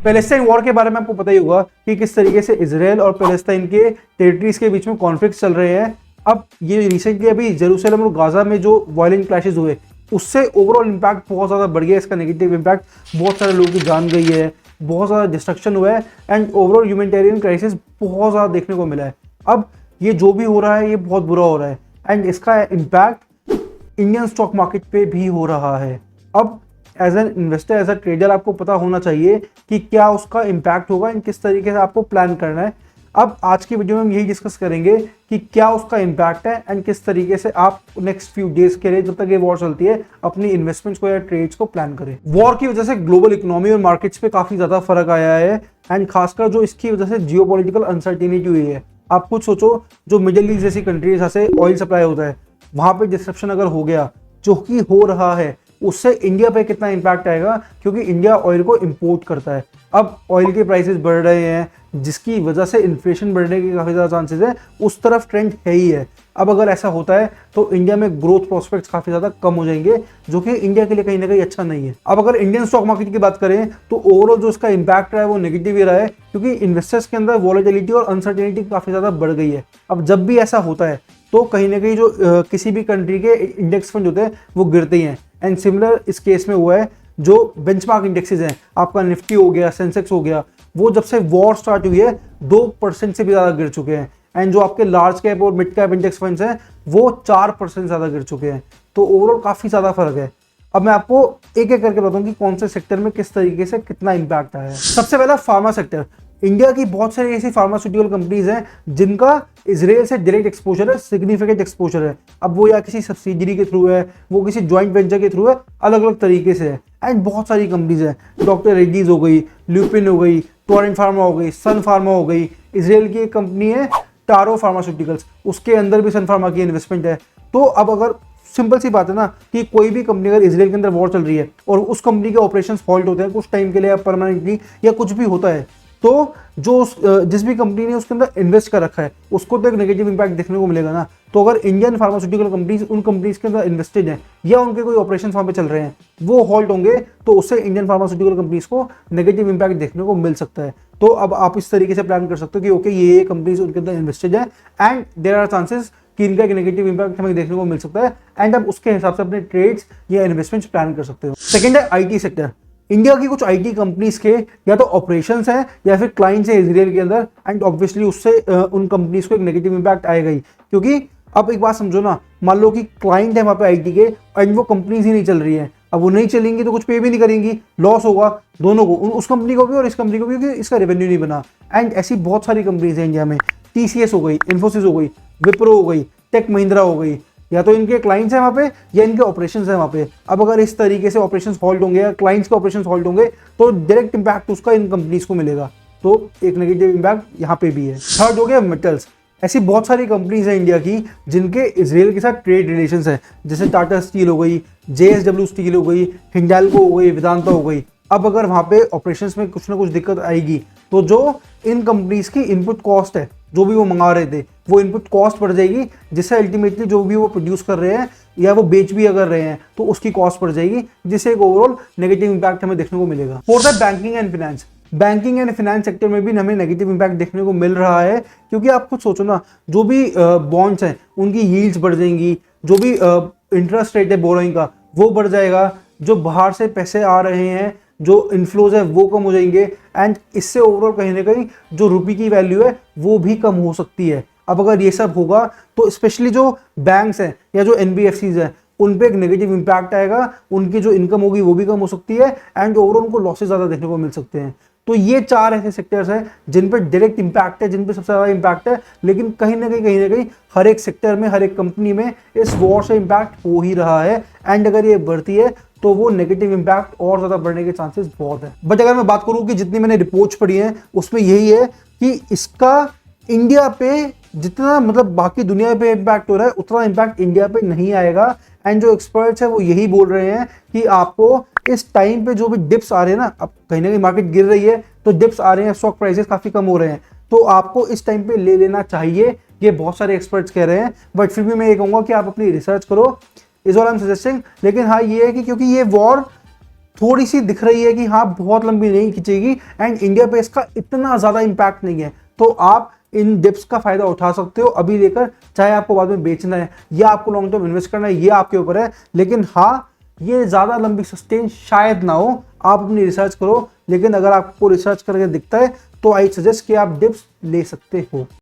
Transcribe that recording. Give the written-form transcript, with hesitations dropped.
Palestine war के बारे में आपको पता ही होगा कि किस तरीके से इजराइल और पैलेस्टाइन के टेरिटरीज के बीच में कॉन्फ्लिक्ट चल रहे हैं। अब ये रिसेंटली अभी जेरूसलम और गाजा में जो वायलेंट क्लैशेस हुए उससे ओवरऑल इम्पैक्ट बहुत ज़्यादा बढ़ गया। इसका नेगेटिव इम्पैक्ट बहुत सारे लोगों की जान गई है, बहुत ज़्यादा डिस्ट्रक्शन हुआ है एंड ओवरऑल ह्यूमैनिटेरियन क्राइसिस बहुत ज़्यादा देखने को मिला है। अब ये जो भी हो रहा है ये बहुत बुरा हो रहा है एंड इसका इम्पैक्ट इंडियन स्टॉक मार्केट पे भी हो रहा है। अब as an investor, as a trader आपको पता होना चाहिए कि क्या उसका इम्पैक्ट होगा एंड किस तरीके से आपको प्लान करना है। अब आज की वीडियो में हम यही डिस्कस करेंगे कि क्या उसका इम्पैक्ट है एंड किस तरीके से आप नेक्स्ट फ्यू डेज के लिए, जब तक ये वॉर चलती है, अपनी इन्वेस्टमेंट्स को या ट्रेड्स को प्लान करें। वॉर की वजह से ग्लोबल इकोनॉमी और मार्केट्स पे काफी ज्यादा फर्क आया है एंड खासकर जो इसकी वजह से जियोपॉलिटिकल अनसर्टेनिटी हुई है। आप खुद सोचो, जो मिडिल ईस्ट जैसी कंट्रीज जहाँ से ऑयल सप्लाई होता है वहां पे डिस्ट्रप्शन अगर हो गया, जो कि हो रहा है, उससे इंडिया पे कितना इम्पैक्ट आएगा, क्योंकि इंडिया ऑयल को इंपोर्ट करता है। अब ऑयल के प्राइसेस बढ़ रहे हैं जिसकी वजह से इन्फ्लेशन बढ़ने के काफ़ी ज़्यादा चांसेस है, उस तरफ ट्रेंड है ही है। अब अगर ऐसा होता है तो इंडिया में ग्रोथ प्रोस्पेक्ट्स काफ़ी ज़्यादा कम हो जाएंगे, जो कि इंडिया के लिए कहीं ना कहीं अच्छा नहीं है। अब अगर इंडियन स्टॉक मार्केट की बात करें तो ओवरऑल जो इसका इम्पैक्ट रहा है वो नेगेटिव ही रहा है, क्योंकि इन्वेस्टर्स के अंदर वॉलेटिलिटी और अनसर्टेनिटी काफ़ी ज़्यादा बढ़ गई है। अब जब भी ऐसा होता है तो कहीं ना कहीं जो किसी भी कंट्री के इंडेक्स फंड होते हैं वो गिरते ही हैं एंड सिमिलर इस केस में हुआ है। जो बेंचमार्क इंडेक्सेस हैं, आपका निफ्टी हो गया, सेंसेक्स हो गया, वो जब से वॉर स्टार्ट हुई है 2% से भी ज़्यादा गिर चुके हैं एंड जो आपके लार्ज कैप और मिड कैप इंडेक्स फंड्स हैं वो 4% ज़्यादा गिर चुके हैं। तो ओवरऑल काफ़ी ज़्यादा फर्क है। अब मैं आपको एक एक करके बताऊँ कि कौन से सेक्टर में किस तरीके से कितना इम्पैक्ट आया है। सबसे पहला फार्मा सेक्टर। इंडिया की बहुत सारी ऐसी फार्मास्यूटिकल कंपनीज हैं जिनका इजराइल से डायरेक्ट एक्सपोजर है, सिग्निफिकेंट एक्सपोजर है। अब वो या किसी सब्सिडरी के थ्रू है, वो किसी ज्वाइंट वेंचर के थ्रू है, अलग अलग तरीके से है एंड बहुत सारी कंपनीज हैं। डॉक्टर रेड्डीज हो गई, ल्यूपिन हो गई, टोरेंट फार्मा हो गई, सन फार्मा हो गई। इजराइल की एक कंपनी है टारो फार्मास्यूटिकल्स, उसके अंदर भी सन फार्मा की इन्वेस्टमेंट है। तो अब अगर सिंपल सी बात है ना कि कोई भी कंपनी अगर इजराइल के अंदर वॉर चल रही है और उस कंपनी के ऑपरेशंस फॉल्ट होते हैं कुछ टाइम के लिए या परमानेंटली या कुछ भी होता है, तो जो जिस भी कंपनी ने उसके अंदर इन्वेस्ट कर रखा है उसको तो एक नेगेटिव इंपैक्ट देखने को मिलेगा ना। तो अगर इंडियन फार्मास्यूटिकल कंपनीज उन कंपनीज के अंदर इन्वेस्टेड हैं या उनके कोई ऑपरेशन वहां पे चल रहे हैं, वो हॉल्ट होंगे तो उससे इंडियन फार्मास्यूटिकल कंपनीज को नेगेटिव इंपैक्ट देखने को मिल सकता है। तो अब आप इस तरीके से प्लान कर सकते हो कि ओके ये कंपनीज उनके अंदर इन्वेस्टेड है एंड देयर आर चांसेस कि इनका एक नेगेटिव इंपैक्ट हमें देखने को मिल सकता है एंड आप उसके हिसाब से अपने ट्रेड्स या इन्वेस्टमेंट्स प्लान कर सकते हो। सेकंड है आईटी सेक्टर। इंडिया की कुछ आईटी कंपनीज के या तो ऑपरेशंस हैं या फिर क्लाइंट्स हैं इजराइल के अंदर एंड ऑब्वियसली उससे उन कंपनीज को एक नेगेटिव इंपैक्ट आएगा ही। क्योंकि अब एक बात समझो ना, मान लो कि क्लाइंट है वहाँ पे आईटी के एंड वो कंपनीज ही नहीं चल रही है। अब वो नहीं चलेंगी तो कुछ पे भी नहीं करेंगी, लॉस होगा दोनों को, उस कंपनी को भी और इस कंपनी को भी, क्योंकि इसका रेवेन्यू नहीं बना। एंड ऐसी बहुत सारी कंपनीज हैं इंडिया में, TCS हो गई, इन्फोसिस हो गई, विप्रो हो गई, टेक महिंद्रा हो गई, या तो इनके क्लाइंट्स हैं वहाँ पे या इनके ऑपरेशंस हैं वहाँ पे। अब अगर इस तरीके से ऑपरेशंस फॉल्ट होंगे या क्लाइंट्स के ऑपरेशंस फॉल्ट होंगे तो डायरेक्ट इंपैक्ट उसका इन कंपनीज को मिलेगा। तो एक नेगेटिव इंपैक्ट यहाँ पे भी है। थर्ड हो गया मेटल्स। ऐसी बहुत सारी कंपनीज हैं इंडिया की जिनके इजराइल के साथ ट्रेड रिलेशंस हैं, जैसे टाटा स्टील हो गई, JSW स्टील हो गई, हिंडाल्को हो गई, वेदांता हो गई। अब अगर वहाँ पे ऑपरेशंस में कुछ ना कुछ दिक्कत आएगी तो जो इन कंपनीज की इनपुट कॉस्ट है, जो भी वो मंगा रहे थे, वो इनपुट कॉस्ट बढ़ जाएगी, जिससे अल्टीमेटली जो भी वो प्रोड्यूस कर रहे हैं या वो बेच भी अगर रहे हैं तो उसकी कॉस्ट बढ़ जाएगी, जिससे एक ओवरऑल नेगेटिव इंपैक्ट हमें देखने को मिलेगा। फोर्थ है banking and finance. Banking and finance sector में भी हमें नेगेटिव इंपैक्ट देखने को मिल रहा है, क्योंकि आप खुद सोचो ना, जो भी बॉन्ड्स हैं उनकी यील्ड्स बढ़ जाएंगी, जो भी इंटरेस्ट रेट है बोरोइंग का वो बढ़ जाएगा, जो बाहर से पैसे आ रहे हैं, जो इन्फ्लोज है वो कम हो जाएंगे एंड इससे ओवरऑल कहीं ना कहीं जो रुपये की वैल्यू है वो भी कम हो सकती है। अब अगर ये सब होगा तो स्पेशली जो बैंक्स हैं या जो NBFCs हैं उन पे एक नेगेटिव इंपैक्ट आएगा, उनकी जो इनकम होगी वो भी कम हो सकती है एंड ओवरऑल उनको लॉसेज ज़्यादा देखने को मिल सकते हैं। तो ये 4 ऐसे सेक्टर्स हैं जिन पे डायरेक्ट इंपैक्ट है, जिन पे सबसे ज़्यादा इंपैक्ट है, लेकिन कहीं ना कहीं हर एक सेक्टर में, हर एक कंपनी में इस वॉर से इंपैक्ट हो ही रहा है एंड अगर ये बढ़ती है तो वो नेगेटिव इंपैक्ट और ज़्यादा बढ़ने के चांसेस बहुत है। बट अगर मैं बात करूँ कि जितनी मैंने रिपोर्ट्स पढ़ी हैं उसमें यही है कि इसका इंडिया पे जितना मतलब बाकी दुनिया पे इम्पैक्ट हो रहा है उतना इम्पैक्ट इंडिया पे नहीं आएगा एंड जो एक्सपर्ट्स हैं वो यही बोल रहे हैं कि आपको इस टाइम पे जो भी डिप्स आ रहे हैं ना, अब कहीं ना कहीं मार्केट गिर रही है तो डिप्स आ रहे हैं, स्टॉक प्राइसेस काफ़ी कम हो रहे हैं, तो आपको इस टाइम पे ले लेना चाहिए, ये बहुत सारे एक्सपर्ट्स कह रहे हैं। बट फिर भी मैं ये कहूँगा कि आप अपनी रिसर्च करो, is all I am suggesting. लेकिन हाँ ये है कि क्योंकि ये वॉर थोड़ी सी दिख रही है कि हाँ बहुत लंबी नहीं खींचेगी, एंड इंडिया पे इसका इतना ज़्यादा इम्पैक्ट नहीं है, तो आप इन डिप्स का फायदा उठा सकते हो अभी लेकर, चाहे आपको बाद में बेचना है या आपको लॉन्ग टर्म इन्वेस्ट करना है, ये आपके ऊपर है। लेकिन हाँ, ये ज़्यादा लंबी सस्टेन शायद ना हो, आप अपनी रिसर्च करो, लेकिन अगर आपको रिसर्च करके दिखता है तो आई सजेस्ट कि आप डिप्स ले सकते हो।